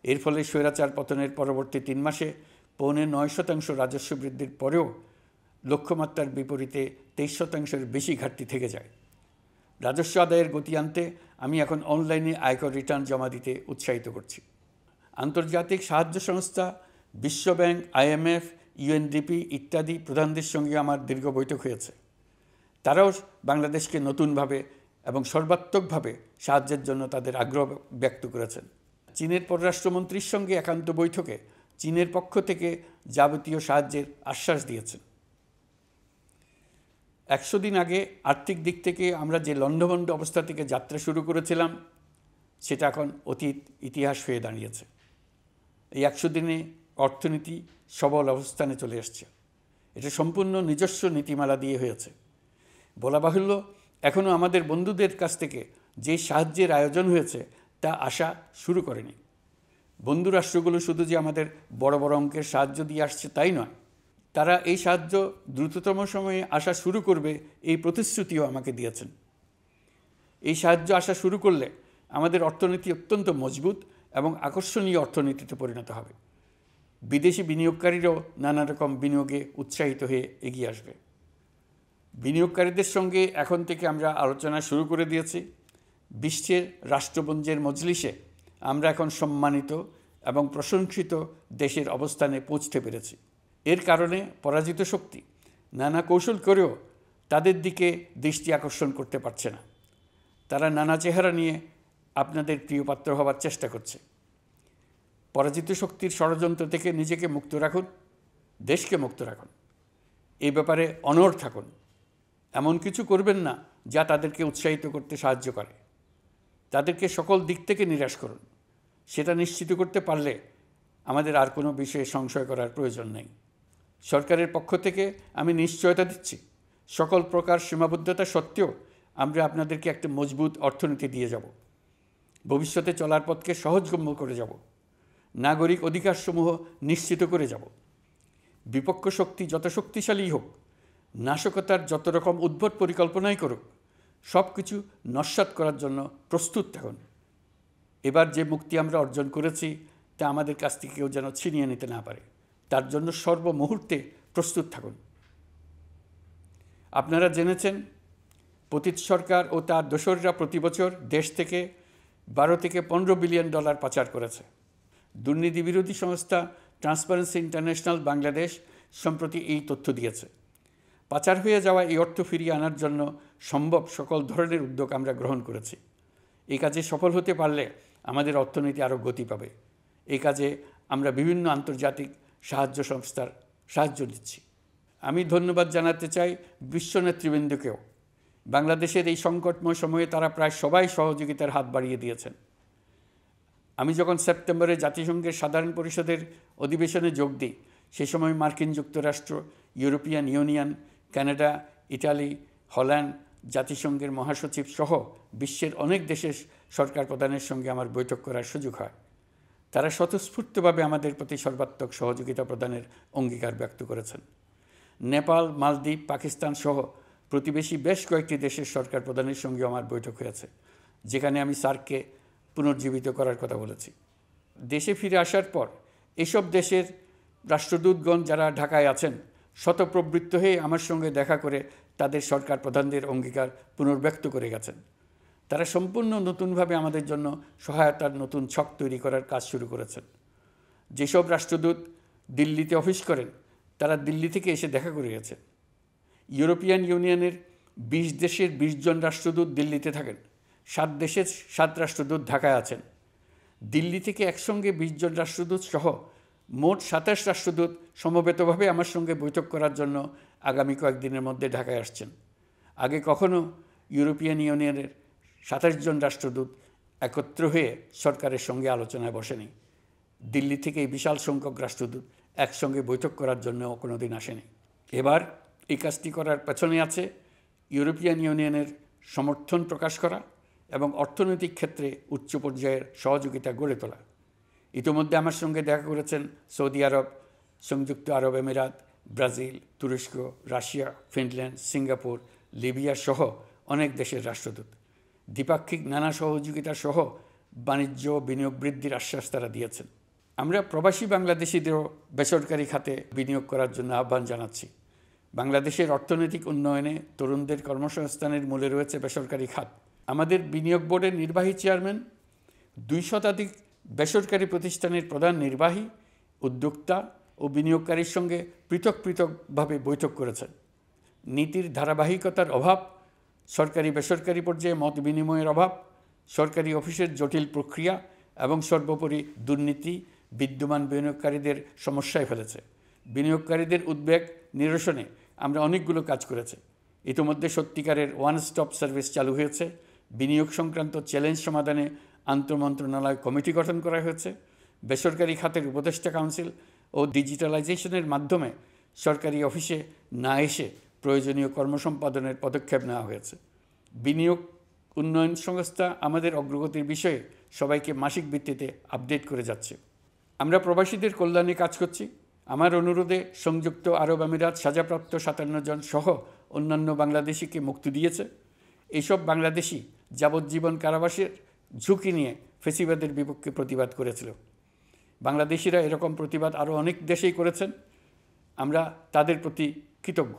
এর ফলে স্বৈরাচার পতনের পরবর্তী 3 মাসে 9.9% রাজস্ব বৃদ্ধির পরেও লক্ষ্যমাত্রার বিপরীতে 23%-এর বেশি ঘাটতি থেকে যায়। রাজস্ব আদায়ের গতি আনতে আমি এখন অনলাইনে আয়কর রিটার্ন জমা দিতে উৎসাহিত করছি। আন্তর্জাতিক সাহায্য সংস্থা, বিশ্বব্যাংক, IMF, UNDP ইত্যাদি প্রধানদের সঙ্গে আমার দীর্ঘ বৈঠক হয়েছে। তারাও বাংলাদেশকে নতুনভাবে এবং সর্বাত্মকভাবে সাহায্যের জন্য তাদের আগ্রহ ব্যক্ত করেছেন। চীনের পররাষ্ট্রমন্ত্রীর সঙ্গে একান্ত বৈঠকে চীনের পক্ষ থেকে যাবতীয় সাহায্যের আশ্বাস দিয়েছেন। 100 দিন আগে আর্থিক দিক থেকে আমরা যে লণ্ডভণ্ড অবস্থা থেকে যাত্রা শুরু করেছিলাম, সেটা এখন অতীত ইতিহাস হয়ে দাঁড়িয়েছে। এই 100 দিনে অর্থনীতি সবল অবস্থানে চলে আসছে। এটা সম্পূর্ণ নিজস্ব নীতিমালা দিয়ে হয়েছে। বলা বাহুল্য, এখনও আমাদের বন্ধুদের কাছ থেকে যে সাহায্যের আয়োজন হয়েছে তা আসা শুরু করেনি। বন্ধু রাষ্ট্রগুলো শুধু যে আমাদের বড় বড় অঙ্কের সাহায্য দিয়ে আসছে তাই নয়, তারা এই সাহায্য দ্রুততম সময়ে আসা শুরু করবে এই প্রতিশ্রুতিও আমাকে দিয়েছেন। এই সাহায্য আসা শুরু করলে আমাদের অর্থনীতি অত্যন্ত মজবুত এবং আকর্ষণীয় অর্থনীতিতে পরিণত হবে। বিদেশি বিনিয়োগকারীরাও নানা রকম বিনিয়োগে উৎসাহিত হয়ে এগিয়ে আসবে। বিনিয়োগকারীদের সঙ্গে এখন থেকে আমরা আলোচনা শুরু করে দিয়েছি। বিশ্বের রাষ্ট্রপুঞ্জের মজলিসে আমরা এখন সম্মানিত এবং প্রশংসিত দেশের অবস্থানে পৌঁছতে পেরেছি। এর কারণে পরাজিত শক্তি নানা কৌশল করেও তাদের দিকে দৃষ্টি আকর্ষণ করতে পারছে না। তারা নানা চেহারা নিয়ে আপনাদের প্রিয়পাত্র হবার চেষ্টা করছে। পরাজিত শক্তির ষড়যন্ত্র থেকে নিজেকে মুক্ত রাখুন, দেশকে মুক্ত রাখুন। এই ব্যাপারে অনড় থাকুন। এমন কিছু করবেন না যা তাদেরকে উৎসাহিত করতে সাহায্য করে। তাদেরকে সকল দিক থেকে নিরাশ করুন। সেটা নিশ্চিত করতে পারলে আমাদের আর কোনো বিষয়ে সংশয় করার প্রয়োজন নেই। সরকারের পক্ষ থেকে আমি নিশ্চয়তা দিচ্ছি, সকল প্রকার সীমাবদ্ধতা সত্ত্বেও আমরা আপনাদেরকে একটা মজবুত অর্থনীতি দিয়ে যাব, ভবিষ্যতে চলার পথকে সহজগম্য করে যাব, নাগরিক অধিকারসমূহ নিশ্চিত করে যাব। বিপক্ষ শক্তি যত শক্তিশালী হোক, নাশকতার যত রকম উদ্ভট পরিকল্পনাই করুক, সব কিছু নস্যাৎ করার জন্য প্রস্তুত থাকুন। এবার যে মুক্তি আমরা অর্জন করেছি তা আমাদের কাছ থেকে কেউ যেন ছিনিয়ে নিতে না পারে, তার জন্য সর্বমুহূর্তে প্রস্তুত থাকুন। আপনারা জেনেছেন পতিত সরকার ও তার দোসররা প্রতি বছর দেশ থেকে 12 থেকে 15 বিলিয়ন ডলার পাচার করেছে। দুর্নীতি বিরোধী সংস্থা ট্রান্সপারেন্সি ইন্টারন্যাশনাল বাংলাদেশ সম্প্রতি এই তথ্য দিয়েছে। পাচার হয়ে যাওয়া এই অর্থ ফিরিয়ে আনার জন্য সম্ভব সকল ধরনের উদ্যোগ আমরা গ্রহণ করেছি। এই কাজে সফল হতে পারলে আমাদের অর্থনীতি আরও গতি পাবে। এই কাজে আমরা বিভিন্ন আন্তর্জাতিক সাহায্য সংস্থার সাহায্য দিচ্ছি। আমি ধন্যবাদ জানাতে চাই বিশ্ব নেতৃবৃন্দকেও। বাংলাদেশের এই সংকটময় সময়ে তারা প্রায় সবাই সহযোগিতার হাত বাড়িয়ে দিয়েছেন। আমি যখন সেপ্টেম্বরে জাতিসংঘের সাধারণ পরিষদের অধিবেশনে যোগ দিই, সে সময় মার্কিন যুক্তরাষ্ট্র, European Union, Canada, Italy, Holland, জাতিসংঘের মহাসচিব সহ বিশ্বের অনেক দেশের সরকার প্রধানের সঙ্গে আমার বৈঠক করার সুযোগ হয়। তারা স্বতঃস্ফূর্তভাবে আমাদের প্রতি সর্বাত্মক সহযোগিতা প্রদানের অঙ্গীকার ব্যক্ত করেছেন। নেপাল, মালদ্বীপ, পাকিস্তান সহ প্রতিবেশী বেশ কয়েকটি দেশের সরকার প্রধানের সঙ্গে আমার বৈঠক হয়েছে, যেখানে আমি সার্ককে পুনর্জীবিত করার কথা বলেছি। দেশে ফিরে আসার পর এসব দেশের রাষ্ট্রদূতগণ যারা ঢাকায় আছেন স্বতঃপ্রবৃত্ত হয়ে আমার সঙ্গে দেখা করে তাদের সরকার প্রধানদের অঙ্গীকার পুনর্ব্যক্ত করে গেছেন। তারা সম্পূর্ণ নতুনভাবে আমাদের জন্য সহায়তার নতুন ছক তৈরি করার কাজ শুরু করেছেন। যেসব রাষ্ট্রদূত দিল্লিতে অফিস করেন তারা দিল্লি থেকে এসে দেখা করে গেছেন। ইউরোপিয়ান ইউনিয়নের 20 দেশের 20 জন রাষ্ট্রদূত দিল্লিতে থাকেন, 7 দেশের 7 রাষ্ট্রদূত ঢাকায় আছেন। দিল্লি থেকে একসঙ্গে 20 জন রাষ্ট্রদূত সহ মোট 27 রাষ্ট্রদূত সমবেতভাবে আমার সঙ্গে বৈঠক করার জন্য আগামী কয়েকদিনের মধ্যে ঢাকায় আসছেন। আগে কখনো ইউরোপিয়ান ইউনিয়নের 27 জন রাষ্ট্রদূত একত্র হয়ে সরকারের সঙ্গে আলোচনায় বসেনি। দিল্লি থেকে এই বিশাল সংখ্যক রাষ্ট্রদূত একসঙ্গে বৈঠক করার জন্য কোনো দিন আসেনি। এবার এই কাজটি করার পেছনে আছে ইউরোপিয়ান ইউনিয়নের সমর্থন প্রকাশ করা এবং অর্থনৈতিক ক্ষেত্রে উচ্চ পর্যায়ের সহযোগিতা গড়ে তোলা। ইতিমধ্যে আমার সঙ্গে দেখা করেছেন সৌদি আরব, সংযুক্ত আরব আমিরাত, ব্রাজিল, তুরস্ক, রাশিয়া, ফিনল্যান্ড, সিঙ্গাপুর, লিবিয়া সহ অনেক দেশের রাষ্ট্রদূত। দ্বিপাক্ষিক নানা সহযোগিতা সহ বাণিজ্য বিনিয়োগ বৃদ্ধির আশ্বাস তারা দিয়েছেন। আমরা প্রবাসী বাংলাদেশিদেরও বেসরকারি খাতে বিনিয়োগ করার জন্য আহ্বান জানাচ্ছি। বাংলাদেশের অর্থনৈতিক উন্নয়নে তরুণদের কর্মসংস্থানের মূলে রয়েছে বেসরকারি খাত। আমাদের বিনিয়োগ বোর্ডের নির্বাহী চেয়ারম্যান 2 শতাধিক বেসরকারি প্রতিষ্ঠানের প্রধান নির্বাহী, উদ্যোক্তা ও বিনিয়োগকারীর সঙ্গে পৃথক পৃথকভাবে বৈঠক করেছেন। নীতির ধারাবাহিকতার অভাব, সরকারি বেসরকারি পর্যায়ে মত বিনিময়ের অভাব, সরকারি অফিসের জটিল প্রক্রিয়া এবং সর্বোপরি দুর্নীতি বিদ্যমান বিনিয়োগকারীদের সমস্যায় ফেলেছে। বিনিয়োগকারীদের উদ্বেগ নিরসনে আমরা অনেকগুলো কাজ করেছি। ইতিমধ্যে সত্যিকারের ওয়ান স্টপ সার্ভিস চালু হয়েছে। বিনিয়োগ সংক্রান্ত চ্যালেঞ্জ সমাধানে আন্তঃমন্ত্রণালয় কমিটি গঠন করা হয়েছে। বেসরকারি খাতের উপদেষ্টা কাউন্সিল ও ডিজিটালাইজেশনের মাধ্যমে সরকারি অফিসে না এসে প্রয়োজনীয় কর্মসম্পাদনের পদক্ষেপ নেওয়া হয়েছে। বিনিয়োগ উন্নয়ন সংস্থা আমাদের অগ্রগতির বিষয়ে সবাইকে মাসিক ভিত্তিতে আপডেট করে যাচ্ছে। আমরা প্রবাসীদের কল্যাণে কাজ করছি। আমার অনুরোধে সংযুক্ত আরব আমিরাত সাজাপ্রাপ্ত 57 জন সহ অন্যান্য বাংলাদেশিকে মুক্তি দিয়েছে। এইসব বাংলাদেশি যাবজ্জীবন কারাবাসের ঝুঁকি নিয়ে ফেসিবাদের বিপক্ষে প্রতিবাদ করেছিল। বাংলাদেশিরা এরকম প্রতিবাদ আরও অনেক দেশেই করেছেন। আমরা তাদের প্রতি কৃতজ্ঞ।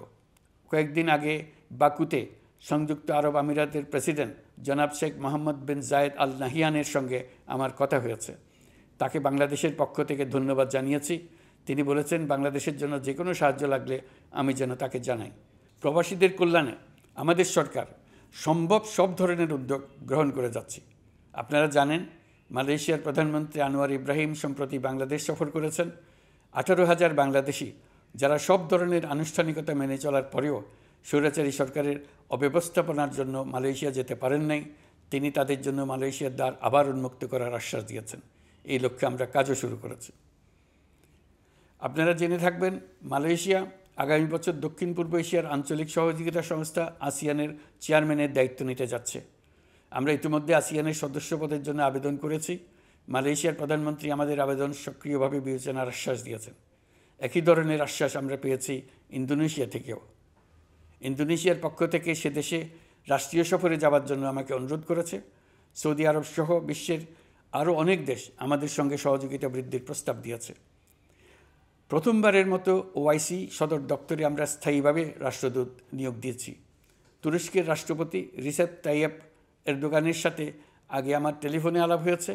কয়েকদিন আগে বাকুতে সংযুক্ত আরব আমিরাতের প্রেসিডেন্ট জনাব শেখ মোহাম্মদ বিন জায়েদ আল নাহিয়ানের সঙ্গে আমার কথা হয়েছে। তাকে বাংলাদেশের পক্ষ থেকে ধন্যবাদ জানিয়েছি। তিনি বলেছেন বাংলাদেশের জন্য যে কোনো সাহায্য লাগলে আমি যেন তাকে জানাই। প্রবাসীদের কল্যাণে আমাদের সরকার সম্ভব সব ধরনের উদ্যোগ গ্রহণ করে যাচ্ছে। আপনারা জানেন মালয়েশিয়ার প্রধানমন্ত্রী আনোয়ার ইব্রাহিম সম্প্রতি বাংলাদেশ সফর করেছেন। 18,000 বাংলাদেশি যারা সব ধরনের আনুষ্ঠানিকতা মেনে চলার পরেও স্বৈরাচারী সরকারের অব্যবস্থাপনার জন্য মালয়েশিয়া যেতে পারেন নাই, তিনি তাদের জন্য মালয়েশিয়ার দ্বার আবার উন্মুক্ত করার আশ্বাস দিয়েছেন। এই লক্ষ্যে আমরা কাজও শুরু করেছি। আপনারা জেনে থাকবেন মালয়েশিয়া আগামী বছর দক্ষিণ পূর্ব এশিয়ার আঞ্চলিক সহযোগিতা সংস্থা আসিয়ানের চেয়ারম্যানের দায়িত্ব নিতে যাচ্ছে। আমরা ইতিমধ্যে আসিয়ানের সদস্য পদের জন্য আবেদন করেছি। মালয়েশিয়ার প্রধানমন্ত্রী আমাদের আবেদন সক্রিয়ভাবে বিবেচনার আশ্বাস দিয়েছেন। একই ধরনের আশ্বাস আমরা পেয়েছি ইন্দোনেশিয়া থেকেও। ইন্দোনেশিয়ার পক্ষ থেকে সে দেশে রাষ্ট্রীয় সফরে যাওয়ার জন্য আমাকে অনুরোধ করেছে। সৌদি আরব সহ বিশ্বের আরও অনেক দেশ আমাদের সঙ্গে সহযোগিতা বৃদ্ধির প্রস্তাব দিয়েছে। প্রথমবারের মতো ওআইসি সদর দপ্তরে আমরা স্থায়ীভাবে রাষ্ট্রদূত নিয়োগ দিয়েছি। তুরস্কের রাষ্ট্রপতি রিসেপ তাইয়েপ এরদোগানের সাথে আগে আমার টেলিফোনে আলাপ হয়েছে।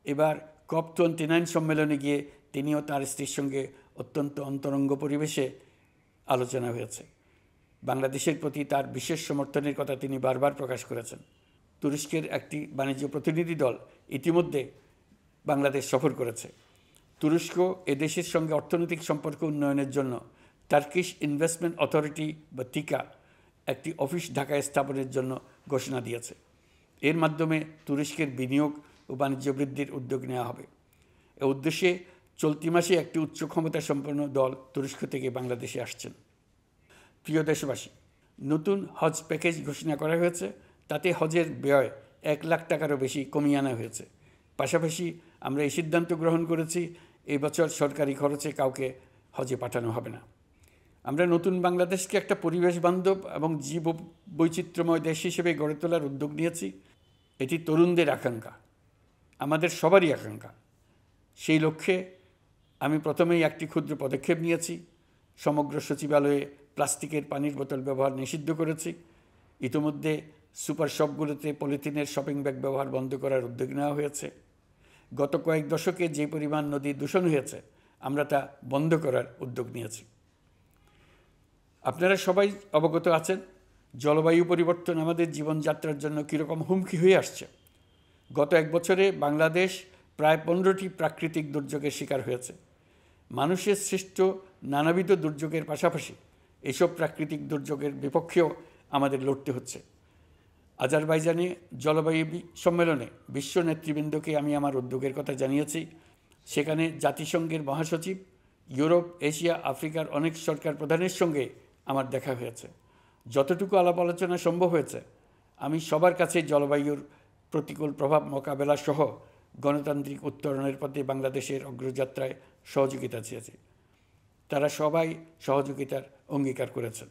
এবার COP29 সম্মেলনে গিয়ে তিনিও তার স্ত্রীর সঙ্গে অত্যন্ত অন্তরঙ্গ পরিবেশে আলোচনা হয়েছে। বাংলাদেশের প্রতি তার বিশেষ সমর্থনের কথা তিনি বারবার প্রকাশ করেছেন। তুরস্কের একটি বাণিজ্য প্রতিনিধি দল ইতিমধ্যে বাংলাদেশ সফর করেছে। তুরস্ক এদেশের সঙ্গে অর্থনৈতিক সম্পর্ক উন্নয়নের জন্য টার্কিশ ইনভেস্টমেন্ট অথরিটি বা টিকা একটি অফিস ঢাকায় স্থাপনের জন্য ঘোষণা দিয়েছে। এর মাধ্যমে তুরস্কের বিনিয়োগ ও বাণিজ্য বৃদ্ধির উদ্যোগ নেওয়া হবে। এ উদ্দেশ্যে চলতি মাসে একটি উচ্চ ক্ষমতা সম্পন্ন দল তুরস্ক থেকে বাংলাদেশে আসছেন। প্রিয় দেশবাসী, নতুন হজ প্যাকেজ ঘোষণা করা হয়েছে। তাতে হজের ব্যয় 1 লাখ টাকারও বেশি কমিয়ে আনা হয়েছে। পাশাপাশি আমরা এই সিদ্ধান্ত গ্রহণ করেছি, এই বছর সরকারি খরচে কাউকে হজে পাঠানো হবে না। আমরা নতুন বাংলাদেশকে একটা পরিবেশ বান্ধব এবং জীব বৈচিত্র্যময় দেশ হিসেবে গড়ে তোলার উদ্যোগ নিয়েছি। এটি তরুণদের আকাঙ্ক্ষা, আমাদের সবারই আকাঙ্ক্ষা। সেই লক্ষ্যে আমি প্রথমেই একটি ক্ষুদ্র পদক্ষেপ নিয়েছি। সমগ্র সচিবালয়ে প্লাস্টিকের পানির বোতল ব্যবহার নিষিদ্ধ করেছি। ইতিমধ্যে সুপার শপগুলোতে পলিথিনের শপিং ব্যাগ ব্যবহার বন্ধ করার উদ্যোগ নেওয়া হয়েছে। গত কয়েক দশকে যে পরিমাণ নদী দূষণ হয়েছে, আমরা তা বন্ধ করার উদ্যোগ নিয়েছি। আপনারা সবাই অবগত আছেন, জলবায়ু পরিবর্তন আমাদের জীবনযাত্রার জন্য কীরকম হুমকি হয়ে আসছে। গত 1 বছরে বাংলাদেশ প্রায় 15টি প্রাকৃতিক দুর্যোগের শিকার হয়েছে। মানুষের সৃষ্ট নানাবিধ দুর্যোগের পাশাপাশি এসব প্রাকৃতিক দুর্যোগের বিপক্ষেও আমাদের লড়তে হচ্ছে। আজারবাইজানে জলবায়ু সম্মেলনে বিশ্ব নেতৃবৃন্দকে আমি আমার উদ্যোগের কথা জানিয়েছি। সেখানে জাতিসংঘের মহাসচিব, ইউরোপ, এশিয়া, আফ্রিকার অনেক সরকার প্রধানের সঙ্গে আমার দেখা হয়েছে। যতটুকু আলাপ আলোচনা সম্ভব হয়েছে, আমি সবার কাছে জলবায়ুর প্রতিকূল প্রভাব মোকাবেলা সহ গণতান্ত্রিক উত্তরণের পথে বাংলাদেশের অগ্রযাত্রায় সহযোগিতা চেয়েছি। তারা সবাই সহযোগিতার অঙ্গীকার করেছেন।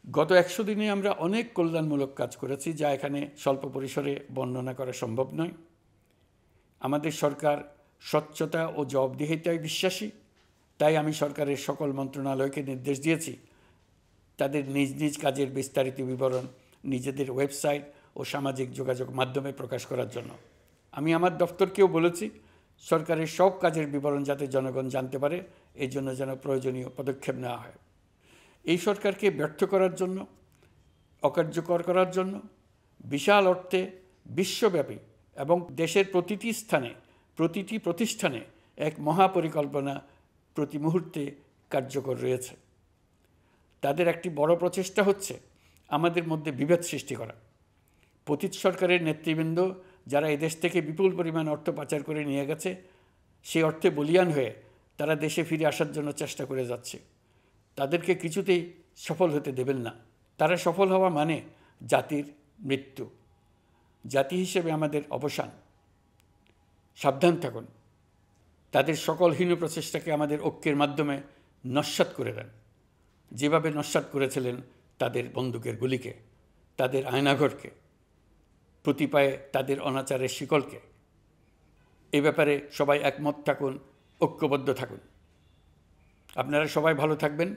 গত 100 দিনে আমরা অনেক কল্যাণমূলক কাজ করেছি, যা এখানে স্বল্প পরিসরে বর্ণনা করা সম্ভব নয়। আমাদের সরকার স্বচ্ছতা ও জবাবদিহিতায় বিশ্বাসী। তাই আমি সরকারের সকল মন্ত্রণালয়কে নির্দেশ দিয়েছি তাদের নিজ নিজ কাজের বিস্তারিত বিবরণ নিজেদের ওয়েবসাইট ও সামাজিক যোগাযোগ মাধ্যমে প্রকাশ করার জন্য। আমি আমার দপ্তরকেও বলেছি সরকারের সব কাজের বিবরণ যাতে জনগণ জানতে পারে, এই জন্য যেন প্রয়োজনীয় পদক্ষেপ নেওয়া হয়। এই সরকারকে ব্যর্থ করার জন্য, অকার্যকর করার জন্য বিশাল অর্থে বিশ্বব্যাপী এবং দেশের প্রতিটি স্থানে, প্রতিটি প্রতিষ্ঠানে এক মহাপরিকল্পনা প্রতি মুহূর্তে কার্যকর রয়েছে। তাদের একটি বড় প্রচেষ্টা হচ্ছে আমাদের মধ্যে বিভেদ সৃষ্টি করা। পতিত সরকারের নেতৃবৃন্দ যারা এদেশ থেকে বিপুল পরিমাণ অর্থ পাচার করে নিয়ে গেছে, সেই অর্থে বলীয়ান হয়ে তারা দেশে ফিরে আসার জন্য চেষ্টা করে যাচ্ছে। তাদেরকে কিছুতেই সফল হতে দেবেন না। তারা সফল হওয়া মানে জাতির মৃত্যু, জাতি হিসেবে আমাদের অবসান। সাবধান থাকুন। তাদের সকল হীন প্রচেষ্টাকে আমাদের ঐক্যের মাধ্যমে নস্যাৎ করে দেন, যেভাবে নস্যাৎ করেছিলেন তাদের বন্দুকের গুলিকে, তাদের আয়নাঘরকে, প্রতি পায়ে তাদের অনাচারের শিকলকে। এ ব্যাপারে সবাই একমত থাকুন, ঐক্যবদ্ধ থাকুন। আপনারা সবাই ভালো থাকবেন।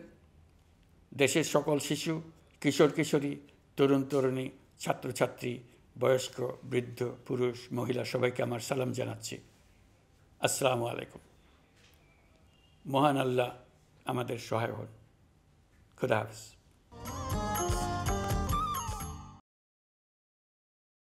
দেশের সকল শিশু, কিশোর কিশোরী, তরুণ তরুণী, ছাত্রছাত্রী, বয়স্ক, বৃদ্ধ, পুরুষ, মহিলা সবাইকে আমার সালাম জানাচ্ছি। আসসালামু আলাইকুম। মহান আল্লাহ আমাদের সহায় হন। খুদা হাফেজ।